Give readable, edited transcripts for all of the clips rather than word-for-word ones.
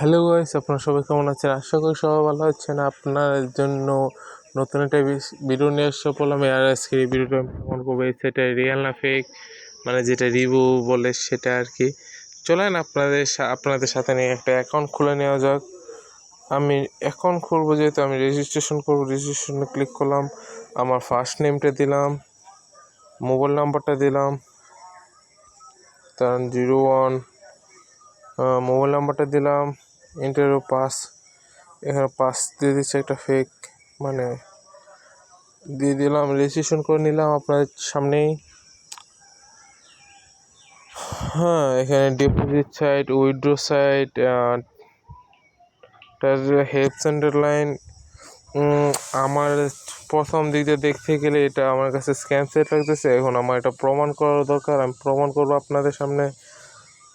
Hello guys, আপনারা সবাই কেমন আছেন? আশা করি সবাই ভালো আছেন। আপনার জন্য নতুন একটা ভিডিও নিয়ে এসে পড়লাম। আর আজকে এই ভিডিওটা আমি কেমন করবো, সেটা রিয়েল না ফেক, মানে যেটা রিভিউ বলে সেটা আর কি। চলেন আপনাদের সাথে নিয়ে একটা অ্যাকাউন্ট খুলে নেওয়া যাক। আমি অ্যাকাউন্ট খুলবো, যেহেতু আমি রেজিস্ট্রেশন করবো। রেজিস্ট্রেশনে ক্লিক করলাম, আমার ফার্স্ট নেমটা দিলাম, মোবাইল নাম্বারটা দিলাম, তার 01, মোবাইল নাম্বারটা দিলাম, ইন্টারভিউ পাস, এখানে পাস দিয়ে দিচ্ছে একটা ফেক, মানে দিয়ে দিলাম, রেজিস্ট্রেশন করে নিলাম আপনাদের সামনেই। হ্যাঁ, এখানে deposit site, withdraw site, help centre line. আমার প্রথম দিক দিয়ে দেখতে গেলে এটা আমার কাছে স্ক্যাম সাইট লাগতেছে। এখন আমার এটা প্রমাণ করার দরকার, আমি প্রমাণ করবো আপনাদের সামনে।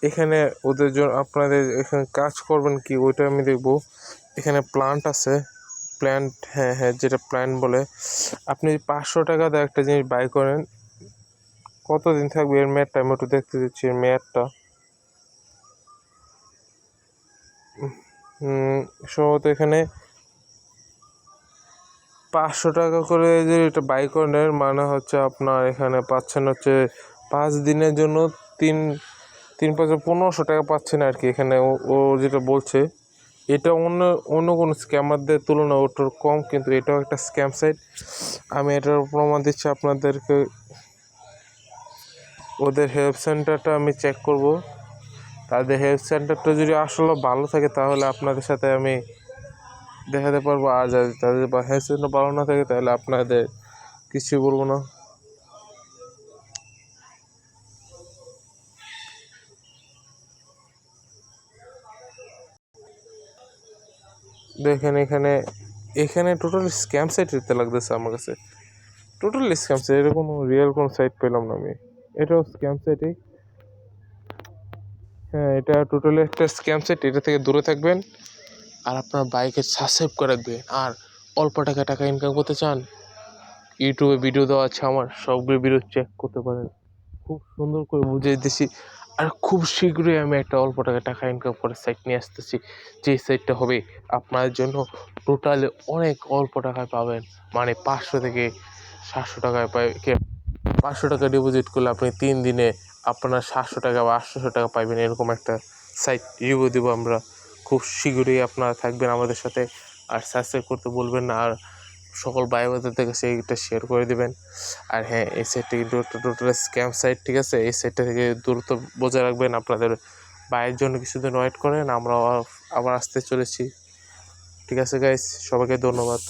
এখানে ওদের জন্য আপনাদের এখানে কাজ করবেন কি ওইটা আমি দেখবো। এখানে প্ল্যান্ট আছে, প্ল্যান্ট, হ্যাঁ যেটা প্ল্যান্ট বলে। আপনি 500 টাকা দিয়ে একটা জিনিস বাই করেন, কতদিন থাকবে এর মেয়াদটা আমি একটু দেখতে দিচ্ছি। এর মেয়াদটা সম্ভবত এখানে 500 টাকা করে যে এটা বাই করেন, মানে হচ্ছে আপনার এখানে পাচ্ছেন হচ্ছে 5 দিনের জন্য 3-5-1500 টাকা পাচ্ছেন আর কি। এখানে ও যেটা বলছে, এটা অন্য কোনো স্ক্যামারদের তুলনায় ওটার কম, কিন্তু এটাও একটা স্ক্যাম সাইট। আমি এটার প্রমাণ দিচ্ছি আপনাদেরকে। ওদের হেল্প সেন্টারটা আমি চেক করব। তাদের হেল্প সেন্টারটা যদি আসলে ভালো থাকে তাহলে আপনাদের সাথে আমি দেখাতে পারবো। আর যদি তাদের হেল্প সেন্টার ভালো না থাকে তাহলে আপনাদের কিছুই বলবো না। দেখেন এখানে টোটাল স্ক্যাম সাইট দিতে লাগতেছে আমার কাছে, টোটাল স্ক্যাম সাইট। এরকম রিয়েল কোনো সাইট পেলাম না আমি। এটাও স্ক্যাম সাইটই। হ্যাঁ, এটা টোটালি একটা স্ক্যাম সাইট। এটা থেকে দূরে থাকবেন, আর আপনার বাইকে সাবস্ক্রাইব করে রাখবেন। আর অল্প টাকা ইনকাম করতে চান, ইউটিউবে ভিডিও দেওয়া আছে আমার, সবগুলো ভিডিও চেক করতে পারেন। খুব সুন্দর করে বুঝিয়ে দিছি। আর খুব শীঘ্রই আমি একটা অল্প টাকা ইনকাম করে সাইট নিয়ে আসতেছি, যে সাইটটা হবে আপনার জন্য টোটালি অনেক অল্প টাকায় পাবেন। মানে 500 থেকে 700 টাকায় 500 টাকা ডিপোজিট করলে আপনি 3 দিনে আপনার 700 টাকা বা 800 টাকা পাইবেন। এরকম একটা সাইট রিভিউ দেবো আমরা। খুব শীঘ্রই আপনারা থাকবেন আমাদের সাথে। আর সাবস্ক্রাইব করতে বলবেন না, আর সকল ভাই-বোনদের কাছে এইটা শেয়ার করে দেবেন। আর হ্যাঁ, এই সাইটটা কিন্তু একটা টোটাল স্ক্যাম সাইট, ঠিক আছে? এই সাইটটা থেকে দূরত্ব বজায় রাখবেন। আপনাদের ভাইয়ের জন্য কিছুদিন ওয়েট করেন, আমরা আবার আসতে চলেছি। ঠিক আছে গাইস, সবাইকে ধন্যবাদ।